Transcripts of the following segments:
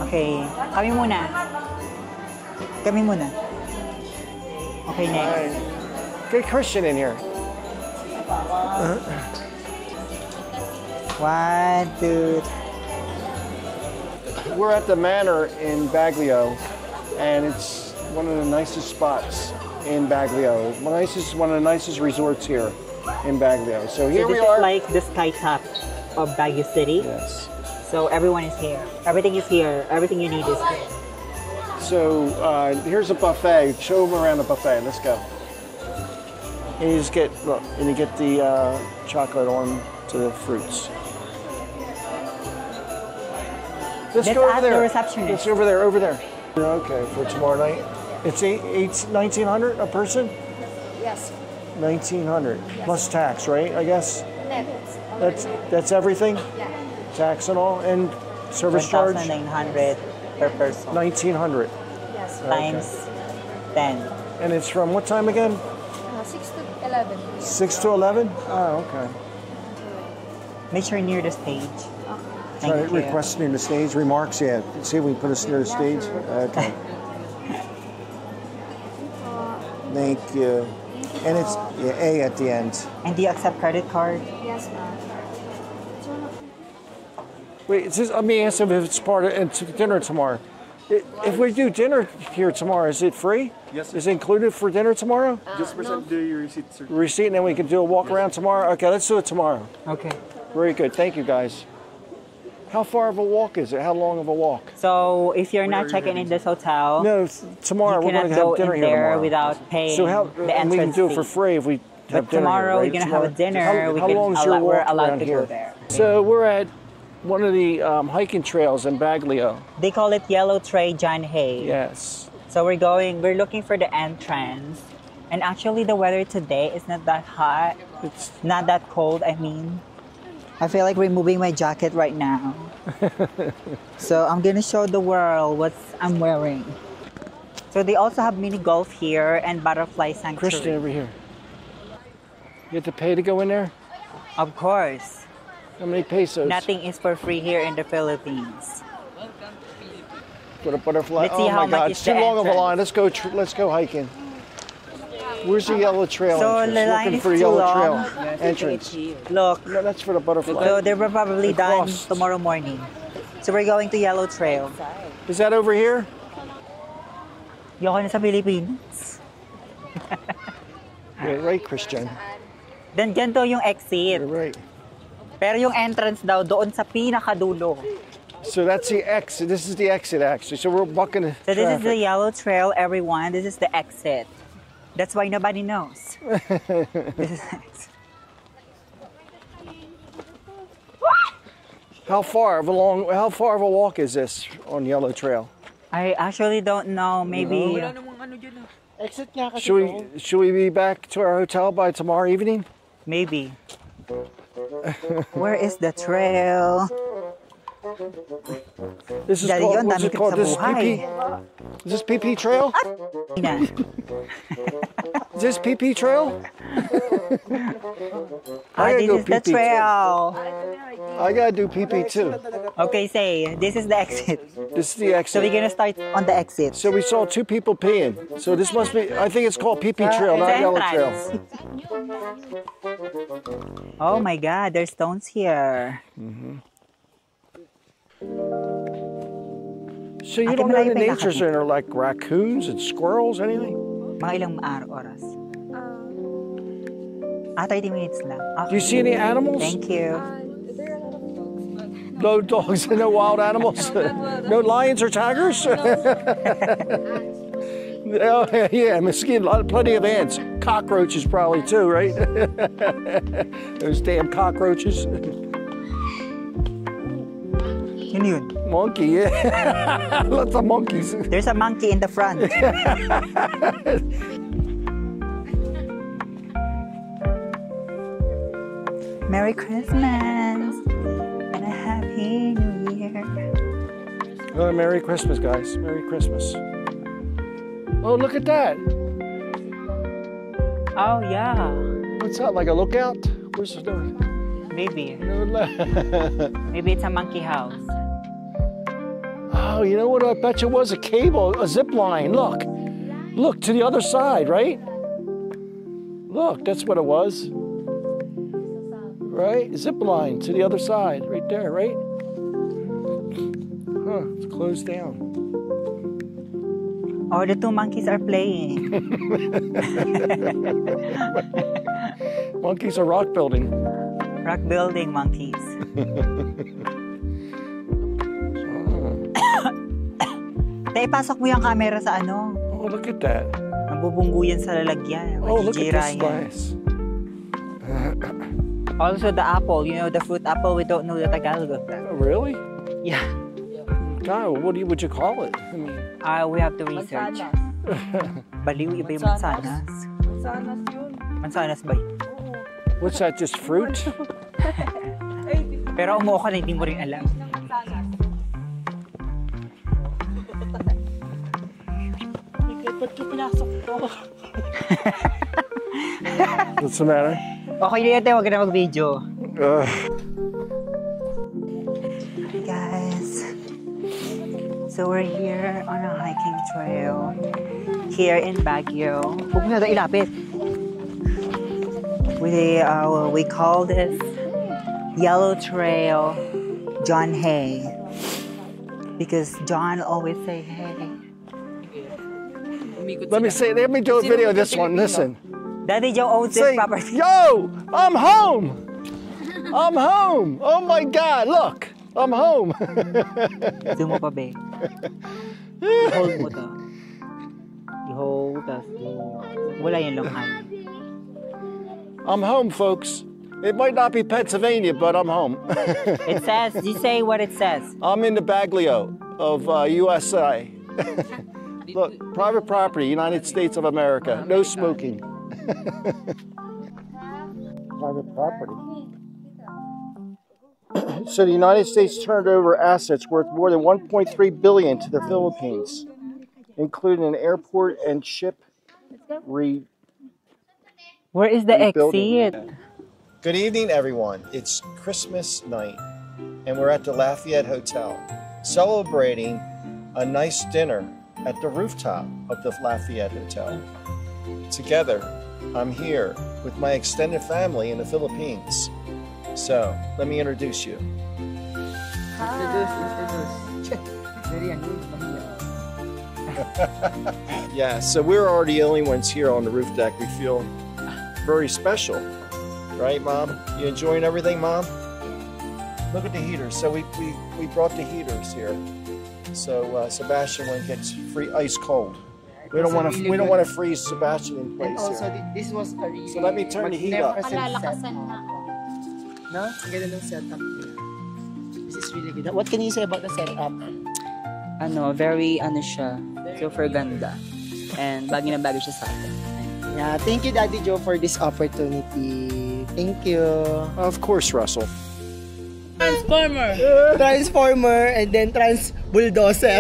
Okay, kami muna. Kami muna. Okay, next. Right. Get Christian in here. 1, 2. We're at the Manor in Baguio, and it's one of the nicest spots in Baguio. One of the nicest resorts here in Baguio. So here we This are. is like the sky top of Baguio City. Yes. So everyone is here. Everything is here. Everything you need is here. So here's a buffet. Show them around the buffet. Let's go. And you just get look, and you get the chocolate on to the fruits. Let's go over ask there. the receptionist. Let's over there. Over there. Okay, for tomorrow night. It's 1900 a person. Yes. 1900 Yes. plus tax, right? I guess Net. that's everything. Yeah. Tax and all, and service charge. 1,900 per person. 1900. Yes. Times 10. And it's from what time again? 6 to 11. 6 to 11? Oh, okay. Make sure near the stage. Try Thank to you. request near the stage. Remarks, yeah. See if we can put us near the stage. Okay. Thank you. And it's A at the end. And do you accept credit card? Yes, ma'am. Wait, let me ask if it's part of dinner tomorrow. If we do dinner here tomorrow, is it free? Yes, sir. Is it included for dinner tomorrow? Just present your receipt, sir. Receipt, and then we can do a walk around tomorrow? Okay, let's do it tomorrow. Okay. Very good. Thank you, guys. How far of a walk is it? How long of a walk? So if you're Where not are you checking in heading? this hotel, No, tomorrow you we're going cannot to go have dinner in here there tomorrow. without paying So how? the And we can entrance do it for fee. free if we have But dinner tomorrow here, right? we're gonna have a dinner. How long is your we're walk allowed around to here? go there. So we're at one of the hiking trails in Baguio. They call it Yellow Trail John Hay. Yes. So we're looking for the entrance. And actually the weather today is not that hot. It's Not that cold, I mean. I feel like removing my jacket right now. So I'm gonna show the world what I'm wearing. So they also have mini golf here and butterfly sanctuary. Christian over here. You have to pay to go in there? Of course. How many pesos? Nothing is for free here in the Philippines. For the butterfly. Let's see Oh how my much God, is it's too the long of a entrance. line. Let's go hiking. Where's the yellow trail So entrance? the line Looking is for the too yellow long. trail entrance. Look, No, that's for the butterfly. so they were probably The done cross. tomorrow morning. So we're going to Yellow Trail. Is that over here? Yoko na sa Pilipinas. You're right, Christian. Then ganito yung exit. You're right. Pero yung entrance daw doon sa pinakadulo. So that's the exit. This is the exit, actually. So we're bucking the So this is the traffic. Yellow Trail, everyone. This is the exit. That's why nobody knows. This is the exit. How far of a walk is this on Yellow Trail? I actually don't know. Maybe. Should we be back to our hotel by tomorrow evening? Maybe. Where is the trail? This is Dali called, yun, what's dami it called? sa This is buhay. PP? Is this PP Trail? Na. Is this PP Trail? Ah, gotta this go is the pee-pee too. trail. I gotta do PP too. Okay, say, this is the exit. This is the So we're exit. gonna start on the exit. So we saw two people peeing. So this must be, I think it's called PP Trail, It's not the Yellow Trail. entrance. Oh my God, there's stones here. So you Ate, don't know malayo the pa yung natures lakad in there, like raccoons and squirrels, anything? Mga ilang oras? 30 minutes lang. Okay. Do you see any animals? Thank you. There are a lot of dogs, but No dogs and no wild animals? No lions or tigers? Oh, yeah, mosquito, plenty of ants. Cockroaches probably too, right? Those damn cockroaches. Yun yun. Monkey, yeah. Lots of monkeys. There's a monkey in the front. Merry Christmas and a Happy New Year. Oh, Merry Christmas, guys. Merry Christmas. Oh, look at that. Oh yeah, What's that, like a lookout? Where's the door? maybe. No, Maybe it's a monkey house. Oh, you know what I bet you was? A cable, a zip line. Look. Look to the other side, right? Look, that's what it was. Right? Zip line to the other side, right there, right? Huh, it's closed down. Oh, the two monkeys are playing. Monkeys are rock building. Rock building monkeys. Tay, pasok mo yung camera sa ano. Oh, look at that. Nabubunggo yan sa lalagyan. Oh, look at Majijira this yan. glass. Also the apple, you know, the fruit apple, we don't know the Tagalog of that. Oh, really? Yeah. God, what would you call it? I mean, We have to research. Baliw, iba yung mansanas. Mansanas yun. Mansanas ba yun? what's that, just fruit? Pero umuo ka na, hindi mo rin alam. Ba't ka pinasok ko? What's the matter? Okay na yun, huwag ka na mag-video. Hi guys. So we're here on a hiking trail here in Baguio. Huwag mo na ito ilapit. We call this Yellow Trail John Hay because John always say hey. Let me do a video of this one. Listen. Daddy Joe owns this Say, property. yo, I'm home. I'm home. Oh my God, look, I'm home. Zoom mo pa, be. I-hold mo to. I-hold, tas wala yung laman. I'm home, folks. It might not be Pennsylvania, but I'm home. It says, you say what it says. I'm in the Baglio of USA. Look, private property, United States of America. No smoking. Private property. So the United States turned over assets worth more than $1.3 billion to the Philippines, including an airport and ship Where is the rebuilding. exit? Good evening, everyone. It's Christmas night, and we're at the Lafayette Hotel, celebrating a nice dinner at the rooftop of the Lafayette Hotel. Together, I'm here with my extended family in the Philippines. So, let me introduce you. Yeah, so we're already the only ones here on the roof deck. We feel very special. Right, Mom? You enjoying everything, Mom? Look at the heaters. So we brought the heaters here. So Sebastian won't get free ice cold. We don't want to freeze Sebastian in place Also, here. this was a really... So let me turn the heat up. Palalakasan na. No? Ang ganda ng setup niya. This is really good. What can you say about the setup? Very siya, super ganda. And bagay na bagay siya sa atin. Yeah, thank you, Daddy Joe, for this opportunity. Thank you. Of course, Russell. Transformer and then bulldozer.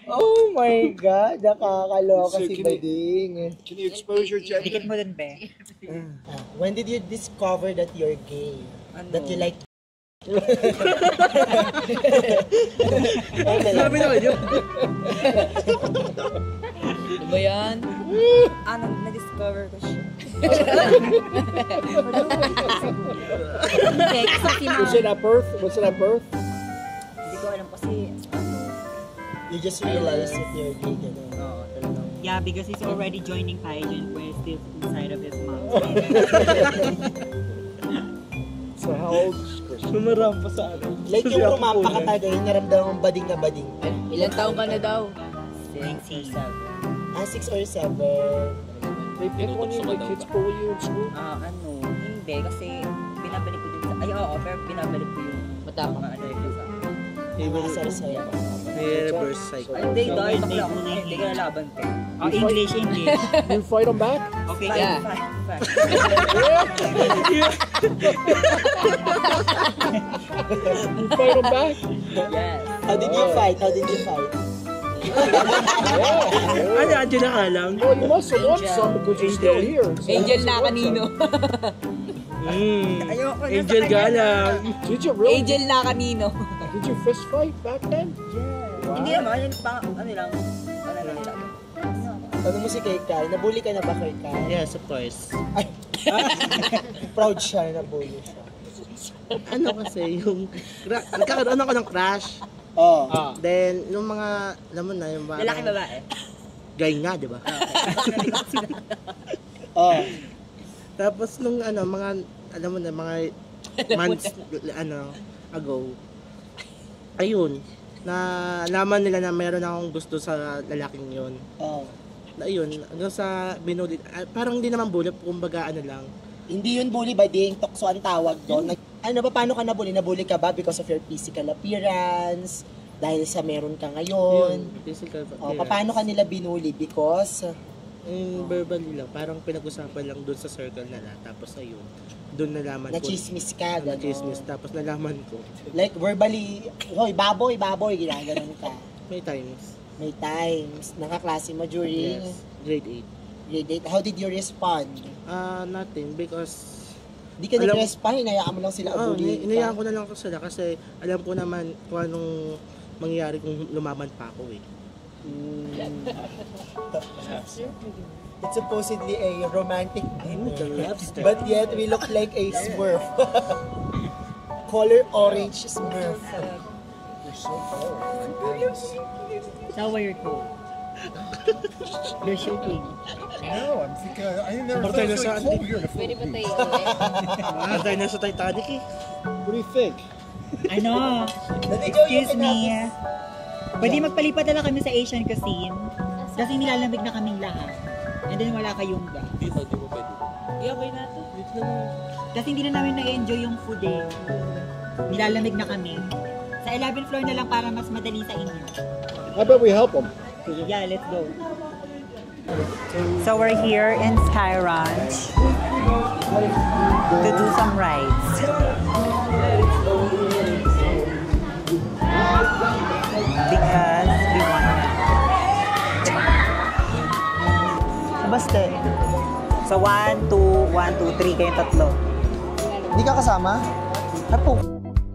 Oh my God, nakakaloka So, si can Bading. Can you expose your gender? Dikit mo dun, be. When did you discover that you're gay? That you like... Sabi naman yun. Ano ba yan? Na-discover ko siya. Was it at birth? Was it at birth? Hindi ko alam kasi, You just realized that you're gay. Yeah, because he's already joining pageant where he's still inside of his mom. So how old is Chris? Sumarampa sa akin. Like yung rumampa ka tayo, naramdaman mong bading na bading. ilang taong ka na daw? 6. 6 or 7. They pick one of my kids bully you in school? Hindi kasi binabalik ko din sa, pero binabalik ko yung matapang na yun sa Maasar sa'yo. reverse cycle. Hindi, dahil bakla ako na hindi ka nalaban ko. Oh, English. You fight them back? Okay, Yeah. fine. You fight them back? Yes. How did you fight? Ano, Angela ka lang? Well, you must have won some because you're still here. So Angel you na must have won kanino. Angel galang. some. Did you really? Angel na kanino. Did you fist fight back then? Hindi naman, yun pang, ano lang lang. Ano mo si Kay Kai? Nabully ka na ba Kay Kai? Yes, of course. Ay. Proud siya na nabully siya. Ano kasi yung nagkakaroon ako ng crush. Oh. Then yung mga alam mo na yung mga Lalaki babae. Gay nga, di ba? Tapos nung ano mga alam mo na mga months ago. Ayun, na alaman nila na mayroon akong gusto sa lalaking yun. Na yun, hanggang sa binuli, parang hindi naman bully, kumbaga ano lang. Hindi yun bully ba ding tokso ang tawag doon? Ano ba, paano ka nabully? Nabully ka ba because of your physical appearance? Dahil sa meron ka ngayon? Yun, physical Paano ka nila binully? Because? Verbally lang, parang pinag-usapan lang doon sa circle nila. Tapos ayun, doon nalaman ko. Na-chismis ka, gano'n? Na-chismis, tapos nalaman ko. Like verbally, hoy, baboy, ginaganon ka. May times. May times. Nakaklase mo during Grade 8. grade 8. How did you respond? Nothing, because Di ka nag-respond, inayaan mo lang sila abulin inayaan ko na lang sila kasi alam ko naman kung anong mangyayari kung lumaban pa ako eh. It's supposedly a romantic dinner, but yet we look like a Smurf. Color orange Smurf. So where you're cool. You're shooting. No, I'm thinking. I think there's Partay na really sa cold here in the Pwede ba Philippines. tayo Antay na sa Titanic eh. What do you think? Ano? Excuse me. Pwede magpalipat na lang kami sa Asian cuisine. Kasi nilalamig na kaming lahat. And then wala kayong ga. okay na to. Kasi hindi na namin na-enjoy yung food eh. Nilalamig na kami. Sa 11th floor na lang para mas madali sa inyo. How about we help them? Yeah, let's go. So we're here in Sky Ranch to do some rides. Because we want to. Basta. So 1, 2, 3 kayong tatlo. Hindi ka kasama?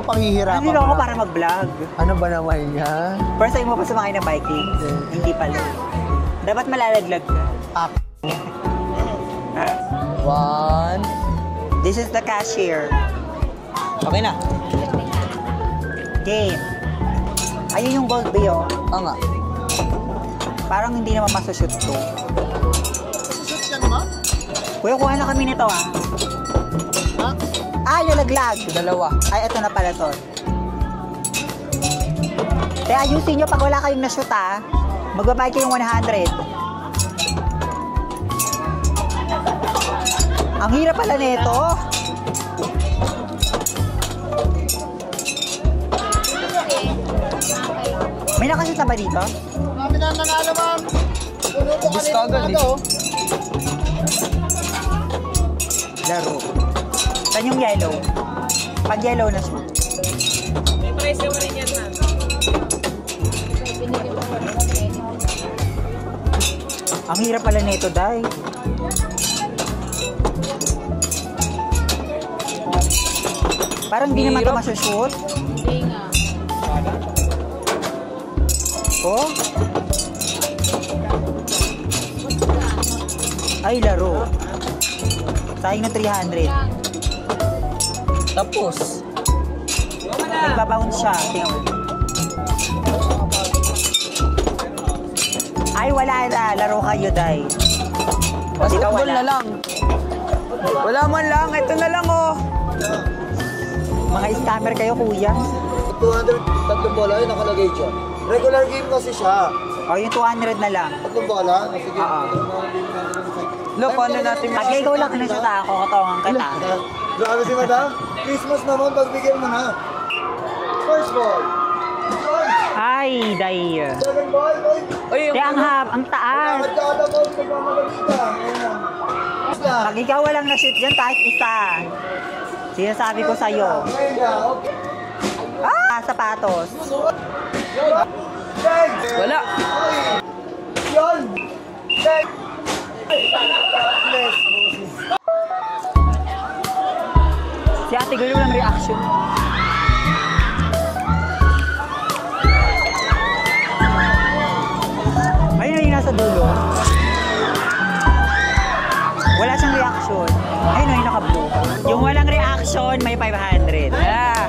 Panghihirapan Nandito ako para mag-vlog. Ano ba naman yan? First time mo pa sumakay ng biking? Hindi pala. Dapat malalaglag ka. One. This is the cashier. Okay na. Game. Ayun yung gold bay, oh. Oo nga. Parang hindi naman masushoot to. Shoot ka naman? Kuya, kuha na kami nito, ah. Yung laglag. Dalawa. Ay, ito na pala to. Kaya ayusin nyo pag wala kayong na-shoot, ah. Magbabayad kayong 100. Ang hirap pala nito. May nakashoot na ba dito? Marami na nanalo, ma'am. Puno po kanina Laro. Saan yung yellow? Pag yellow na shoot. May price naman rin yan na. Ang hirap pala nito, Day. Parang di naman ito masushoot. Hindi nga. Oh? Ay, laro. Sayang na 300. Tapos. Nagbabounce siya. Tingnan mo. Ay, wala na. Laro kayo, Day. Basketball na lang. Wala man lang. Ito na lang, oh. Mga scammer kayo, kuya. 200, tatlong bola yun nakalagay dyan. Regular game kasi siya. O, yung 200 na lang. Tatlong bola? Sige. Oo. Lo, paano natin Pag ikaw lang na siya ako, katawan kita. Grabe si madam. Christmas naman, pagbigyan mo na. First ball. Ay, Day. Second ball. Oy, Kaya ang taas. Magkakata ko, nagmamadalita. Pag ikaw walang na-shoot dyan, kahit isa. Sinasabi ko sa'yo. Ngayon na, okay. Sapatos. Wala. Si ate gulo lang reaction. Ayun na yung nasa dulo. Wala siyang reaction. Ayun na yung naka-blue. Yung walang reaction, may 500. Ah.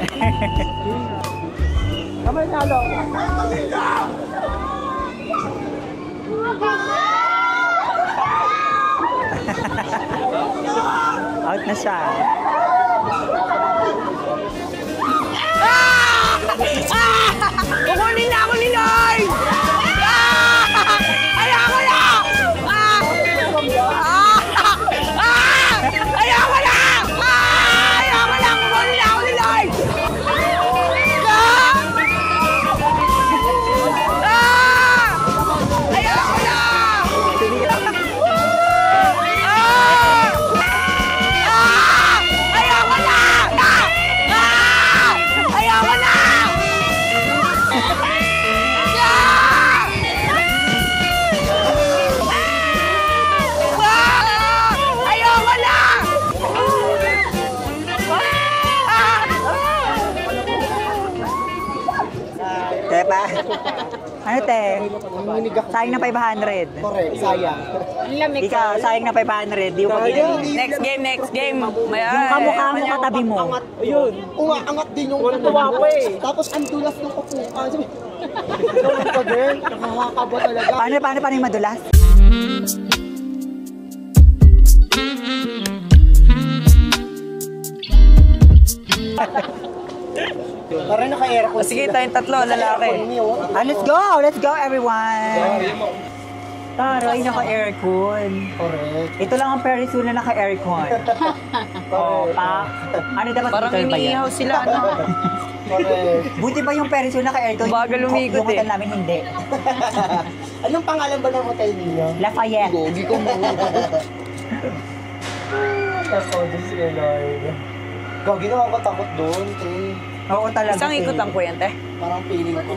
Kamay nalo. Out na siya. Kukunin na ako ni Lord! Ayoko na! Ayoko na! Ayoko na! Kukunin na ako ni Lord! Ayoko na! Ayoko na! Ayoko na! Ayoko na! Tepa. Ano te? Sayang na 500. Correct, sayang. Ikaw, sayang na 500. Di mo Next game. May Yung kamukha mo katabi mo. Ayun. Umaangat din yung katuwa ko eh. Tapos ang dulas ng upuan. Ganun ka din. Nakakaba talaga. Paano yung madulas? Parang naka-aircon. Sige, tayong tatlo, lalaki. Let's go everyone! Taray, naka-aircon. Correct. Ito lang ang Ferris wheel na naka-aircon. Oh, pa. Ano dapat Parang hotel ba yan? iniihaw sila, ano? Correct. Buti ba yung Ferris wheel naka-aircon? Bagal umikot Yung hotel eh. namin hindi. Anong pangalan ba ng hotel ninyo? Lafayette. Gogi ko mo. Ako, Diyos ko, Lord. Gagi na ako takot doon, te. Oo talaga. Isang ikot ang kuwente. Parang feeling ko.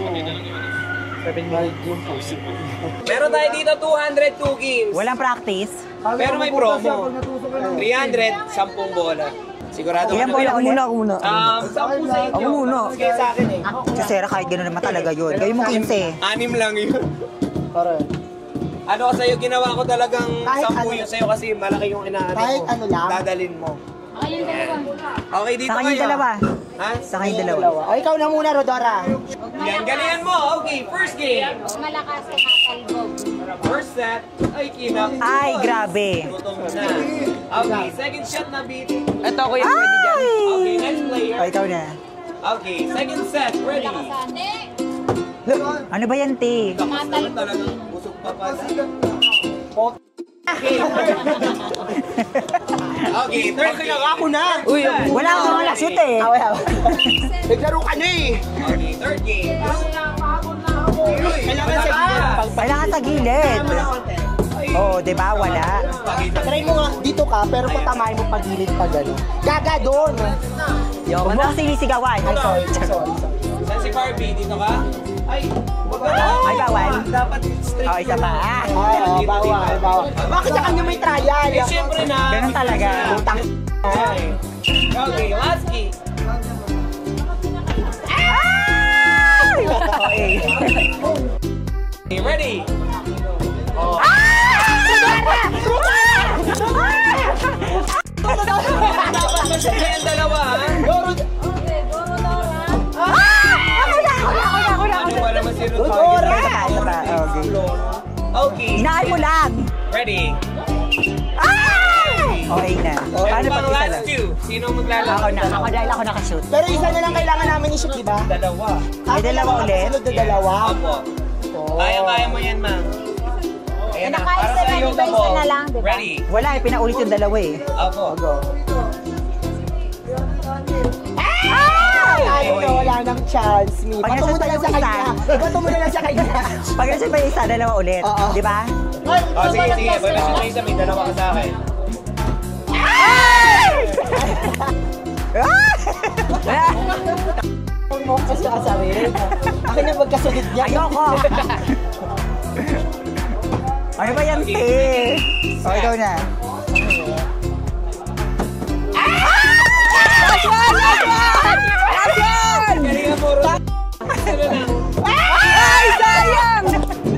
7 mild yung puso. Meron tayo dito 202 games. Walang practice. Pero may promo. 300, 10 bola. Sigurado Ilan bola ulit? Ako muna. 10 sa inyo. Ako muna. Sige sa akin eh. Si Sarah kahit gano'n naman talaga yun. Gawin mo 15. 6 lang yun. Correct. Ano ko sa'yo, ginawa ko talagang Kahit 10 ano. yun sa'yo kasi malaki yung inaano Kahit mo. ano lang. Dadalin mo. Okay, dito Sa kanyang kayo. dalawa. Ha? Sa kanyang dalawa. O, ikaw na muna, Rodora. Yan, galingan mo. Okay, first game. Malakas ka matalbog. First set. Ay, kinap. Ay, grabe. Gutom na. Okay, second shot na beat. Ito ako yung pwede dyan. Okay, next player. O, ikaw na. Okay, second set. Ready? Sande. Ano ba yan, te? Ano talagang busog pa pala? Okay, okay, third game. Ako na. Uy, Wala akong wala shoot eh. Naglaro ka na eh. Okay, third game. Kailangan sa gilid. Kailangan sa gilid. Oo, di ba? Wala. Try mo nga, dito ka, pero patamain mo pagilid pa gano'n. Gaga doon. Huwag mo kasi sinisigawan. Ay, sorry. Saan si Barbie? Dito ka? Ay, wag ka na. Ay, bawal. Dapat straight. O, isa pa. Ah. Ay, bawal. Bakit sa kanya may trial? Eh, syempre na. Ganun talaga. Utang. Okay, last game. Okay. Okay, ready? Dapat kasi kayong dalawa, ha? Ano ba naman si Rodora? Isa pa. Okay. Okay. Hinaan mo lang. Ready? Okay na. Paano Ano pag bang isa last lang? two? Sino maglalaro? Ako na. Ako dahil ako nakashoot. Pero isa na lang kailangan namin i-shoot, di ba? Dalawa. May dalawa ulit? Sunod na dalawa. Opo. Kaya mo yan, ma'am. Ayan na. Nakaya Para sa sa iyo, iba-isa Tabo. na lang, di ba? Ready? Wala eh, pinaulit yung dalawa eh. Opo. Ay, no, wala nang chance, me. Pag Bato mo nasa na lang sa tayo kanya. Bato mo na lang sa kanya. Pag nasa pa yung isa, dalawa ulit. Oo. Di ba? Oh, sige, sige. Pag nasa isa, may dalawa ka sa akin. mo kasi asarin. Akin na magkasunod niya. Ayoko! Ano ba yan, te? O, ikaw na. Last one! Ay, sayang!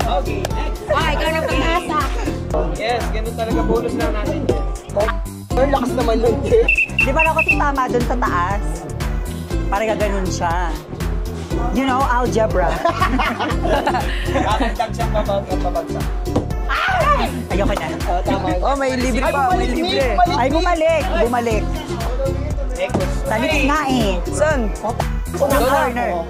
Okay, next. Ah, ikaw na pag-asa. Yes, ganun talaga bonus lang natin yan. Ang lakas naman nun, eh. Di ba ako tama dun sa taas? Para gaganon siya. You know, algebra. Kakagdag siyang pabagsak. Ayoko na. Tama. Oh, may libre pa, may libre. Ay, bumalik. Bumalik. Sa likod nga eh. Saan? Sa corner.